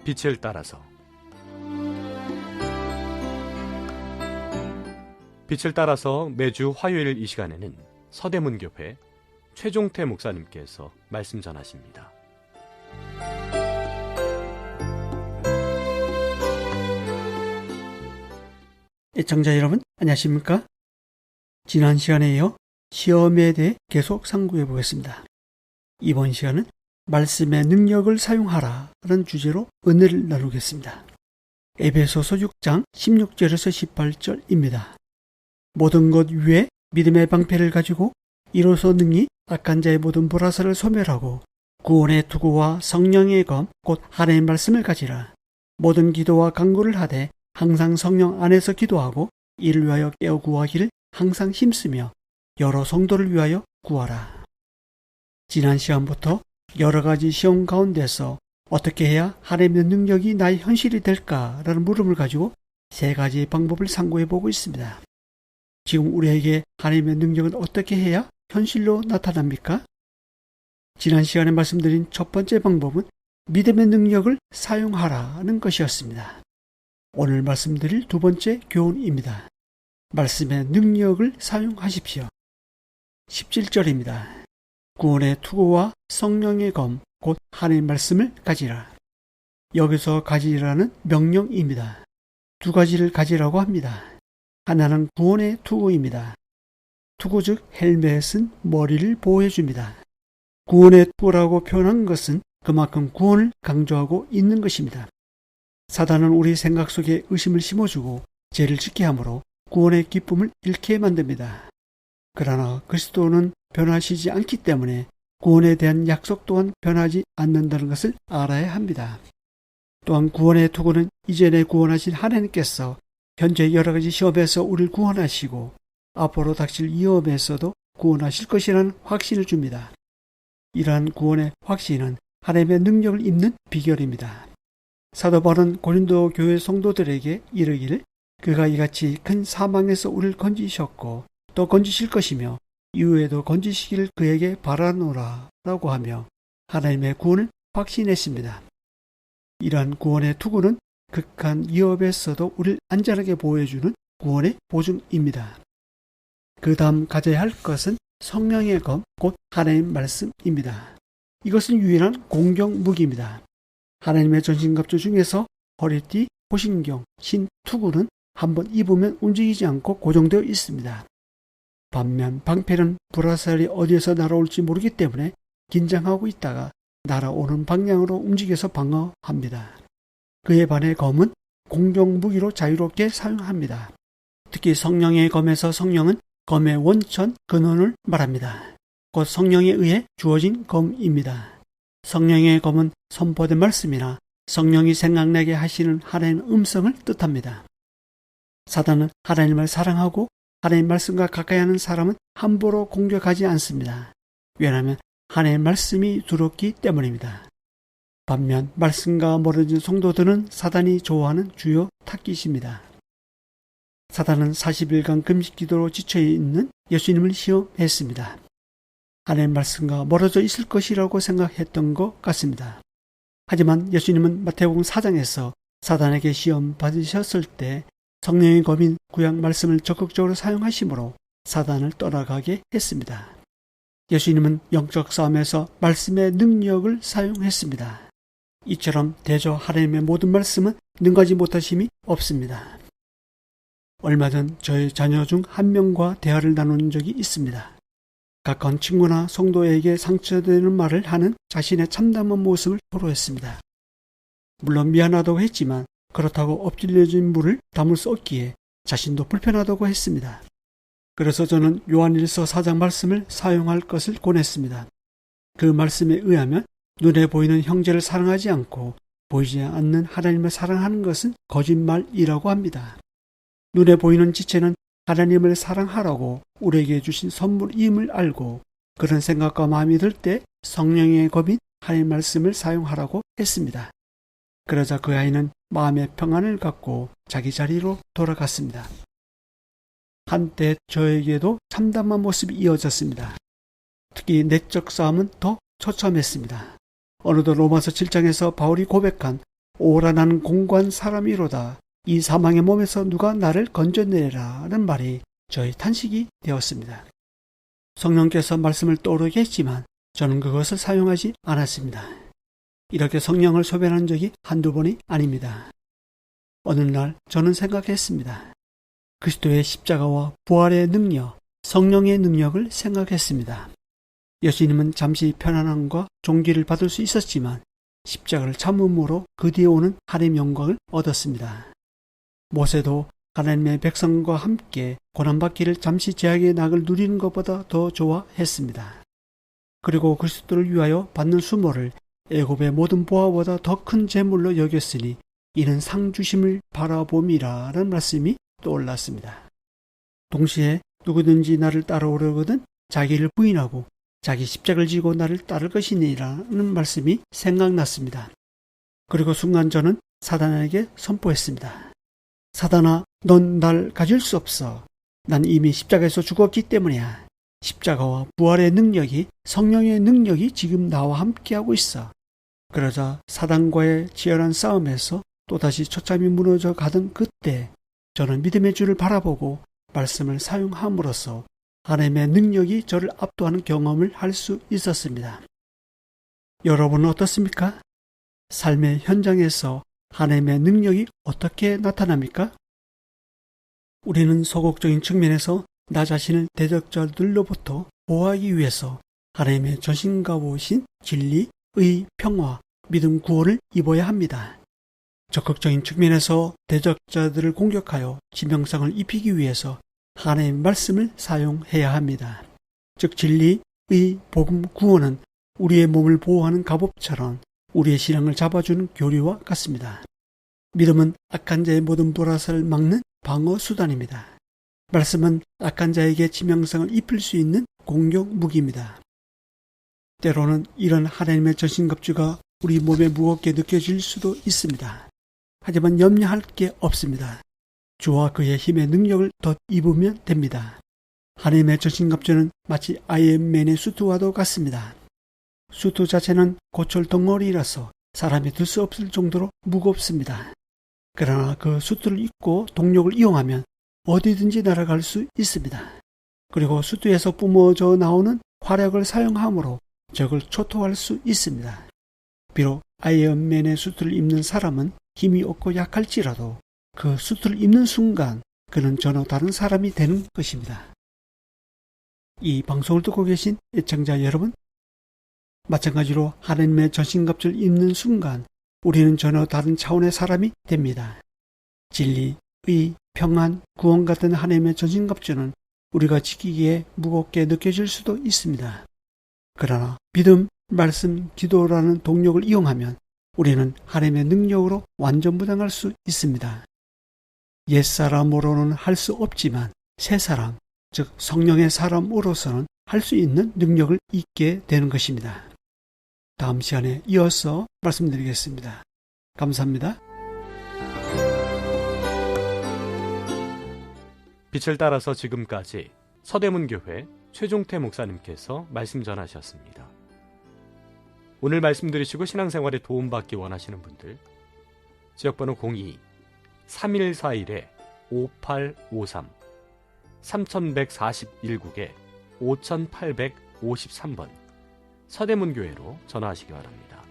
빛을 따라서. 빛을 따라서 매주 화요일 이 시간에는 서대문교회 최종태 목사님께서 말씀 전하십니다. 애청자 여러분, 안녕하십니까? 지난 시간에 이어 시험에 대해 계속 상고해 보겠습니다. 이번 시간은 말씀의 능력을 사용하라 라는 주제로 은혜를 나누겠습니다. 에베소서 6장 16절에서 18절입니다. 모든 것 위에 믿음의 방패를 가지고 이로써 능히 악한 자의 모든 불화살을 소멸하고 구원의 투구와 성령의 검 곧 하나님의 말씀을 가지라. 모든 기도와 간구를 하되 항상 성령 안에서 기도하고 이를 위하여 깨어 구하기를 항상 힘쓰며 여러 성도를 위하여 구하라. 지난 시간부터 여러 가지 시험 가운데서 어떻게 해야 하나님의 능력이 나의 현실이 될까라는 물음을 가지고 세 가지 방법을 상고해 보고 있습니다. 지금 우리에게 하나님의 능력은 어떻게 해야 현실로 나타납니까? 지난 시간에 말씀드린 첫 번째 방법은 믿음의 능력을 사용하라는 것이었습니다. 오늘 말씀드릴 두 번째 교훈입니다. 말씀의 능력을 사용하십시오. 17절입니다. 구원의 투구와 성령의 검, 곧 하나님의 말씀을 가지라. 여기서 가지라는 명령입니다. 두 가지를 가지라고 합니다. 하나는 구원의 투구입니다. 투구 즉 헬멧은 머리를 보호해줍니다. 구원의 투구라고 표현한 것은 그만큼 구원을 강조하고 있는 것입니다. 사단은 우리 생각 속에 의심을 심어주고 죄를 짓게 하므로 구원의 기쁨을 잃게 만듭니다. 그러나 그리스도는 변하시지 않기 때문에 구원에 대한 약속 또한 변하지 않는다는 것을 알아야 합니다. 또한 구원의 투구는 이전에 구원하신 하나님께서 현재 여러 가지 시험에서 우리를 구원하시고 앞으로 닥칠 위험에서도 구원하실 것이라는 확신을 줍니다. 이러한 구원의 확신은 하나님의 능력을 입는 비결입니다. 사도 바울은 고린도 교회 성도들에게 이르기를 그가 이같이 큰 사망에서 우리를 건지셨고 또 건지실 것이며 이후에도 건지시기를 그에게 바라노라 라고 하며 하나님의 구원을 확신했습니다. 이러한 구원의 투구는 극한 위협에서도 우리를 안전하게 보호해주는 구원의 보증입니다. 그 다음 가져야 할 것은 성령의 검, 곧 하나님의 말씀입니다. 이것은 유일한 공격 무기입니다. 하나님의 전신갑주 중에서 허리띠, 호신경, 신투구는 한번 입으면 움직이지 않고 고정되어 있습니다. 반면 방패는 불화살이 어디에서 날아올지 모르기 때문에 긴장하고 있다가 날아오는 방향으로 움직여서 방어합니다. 그에 반해 검은 공격 무기로 자유롭게 사용합니다. 특히 성령의 검에서 성령은 검의 원천, 근원을 말합니다. 곧 성령에 의해 주어진 검입니다. 성령의 검은 선포된 말씀이나 성령이 생각나게 하시는 하나님의 음성을 뜻합니다. 사단은 하나님을 사랑하고 하나님의 말씀과 가까이 하는 사람은 함부로 공격하지 않습니다. 왜냐하면 하나님의 말씀이 두렵기 때문입니다. 반면 말씀과 멀어진 성도들은 사단이 좋아하는 주요 타깃입니다. 사단은 40일간 금식기도로 지쳐있는 예수님을 시험했습니다. 하나님의 말씀과 멀어져 있을 것이라고 생각했던 것 같습니다. 하지만 예수님은 마태복음 4장에서 사단에게 시험 받으셨을 때 성령의 검인 구약 말씀을 적극적으로 사용하심으로 사단을 떠나가게 했습니다. 예수님은 영적 싸움에서 말씀의 능력을 사용했습니다. 이처럼 대저 하나님의 모든 말씀은 능가하지 못하심이 없습니다. 얼마 전 저의 자녀 중 한 명과 대화를 나눈 적이 있습니다. 가까운 친구나 성도에게 상처되는 말을 하는 자신의 참담한 모습을 토로했습니다. 물론 미안하다고 했지만 그렇다고 엎질려진 물을 담을 수 없기에 자신도 불편하다고 했습니다. 그래서 저는 요한일서 4장 말씀을 사용할 것을 권했습니다. 그 말씀에 의하면 눈에 보이는 형제를 사랑하지 않고 보이지 않는 하나님을 사랑하는 것은 거짓말이라고 합니다. 눈에 보이는 지체는 하나님을 사랑하라고 우리에게 주신 선물임을 알고 그런 생각과 마음이 들 때 성령의 검인 하나님의 말씀을 사용하라고 했습니다. 그러자 그 아이는 마음의 평안을 갖고 자기 자리로 돌아갔습니다. 한때 저에게도 참담한 모습이 이어졌습니다. 특히 내적 싸움은 더 처참했습니다. 어느덧 로마서 7장에서 바울이 고백한 오라 나는 공고한 사람이로다. 이 사망의 몸에서 누가 나를 건져내라는 말이 저의 탄식이 되었습니다. 성령께서 말씀을 떠오르게 했지만 저는 그것을 사용하지 않았습니다. 이렇게 성령을 소변한 적이 한두 번이 아닙니다. 어느 날 저는 생각했습니다. 그리스도의 십자가와 부활의 능력, 성령의 능력을 생각했습니다. 예수님은 잠시 편안함과 존귀를 받을 수 있었지만 십자가를 참음으로 그 뒤에 오는 하나님의 영광을 얻었습니다. 모세도 하나님의 백성과 함께 고난받기를 잠시 제약의 낙을 누리는 것보다 더 좋아했습니다. 그리고 그리스도를 위하여 받는 수모를 애굽의 모든 보화보다 더 큰 재물로 여겼으니 이는 상 주심을 바라봄이라는 말씀이 떠올랐습니다. 동시에 누구든지 나를 따라오려거든 자기를 부인하고 자기 십자가를 지고 나를 따를 것이니라는 말씀이 생각났습니다. 그리고 순간 저는 사단에게 선포했습니다. 사단아, 넌 날 가질 수 없어. 난 이미 십자가에서 죽었기 때문이야. 십자가와 부활의 능력이, 성령의 능력이 지금 나와 함께하고 있어. 그러자 사단과의 치열한 싸움에서 또다시 처참히 무너져 가던 그때 저는 믿음의 주를 바라보고 말씀을 사용함으로써 하나님의 능력이 저를 압도하는 경험을 할 수 있었습니다. 여러분은 어떻습니까? 삶의 현장에서 하나님의 능력이 어떻게 나타납니까? 우리는 소극적인 측면에서 나 자신을 대적자들로부터 보호하기 위해서 하나님의 전신갑옷인 진리, 의, 평화, 믿음, 구원을 입어야 합니다. 적극적인 측면에서 대적자들을 공격하여 치명상을 입히기 위해서 하나님의 말씀을 사용해야 합니다. 즉 진리, 의, 복음, 구원은 우리의 몸을 보호하는 갑옷처럼 우리의 신앙을 잡아주는 교리와 같습니다. 믿음은 악한 자의 모든 불화살을 막는 방어 수단입니다. 말씀은 악한 자에게 치명상을 입힐 수 있는 공격 무기입니다. 때로는 이런 하나님의 전신갑주가 우리 몸에 무겁게 느껴질 수도 있습니다. 하지만 염려할 게 없습니다. 주와 그의 힘의 능력을 덧입으면 됩니다. 하나님의 전신갑주는 마치 아이언맨의 수트와도 같습니다. 수트 자체는 고철 덩어리라서 사람이 들 수 없을 정도로 무겁습니다. 그러나 그 수트를 입고 동력을 이용하면 어디든지 날아갈 수 있습니다. 그리고 수트에서 뿜어져 나오는 화력을 사용함으로 적을 초토할 수 있습니다. 비록 아이언맨의 수트를 입는 사람은 힘이 없고 약할지라도 그 수트를 입는 순간 그는 전혀 다른 사람이 되는 것입니다. 이 방송을 듣고 계신 애청자 여러분, 마찬가지로 하나님의 전신갑주를 입는 순간 우리는 전혀 다른 차원의 사람이 됩니다. 진리, 의, 평안, 구원 같은 하나님의 전신갑주는 우리가 지키기에 무겁게 느껴질 수도 있습니다. 그러나 믿음, 말씀, 기도라는 동력을 이용하면 우리는 하나님의 능력으로 완전무장할 수 있습니다. 옛사람으로는 할 수 없지만 새사람, 즉 성령의 사람으로서는 할 수 있는 능력을 잊게 되는 것입니다. 다음 시간에 이어서 말씀드리겠습니다. 감사합니다. 빛을 따라서 지금까지 서대문교회 최종태 목사님께서 말씀 전하셨습니다. 오늘 말씀 들으시고 신앙생활에 도움받기 원하시는 분들 지역번호 02-3141-5853 3141국에 5853번 서대문교회로 전화하시기 바랍니다.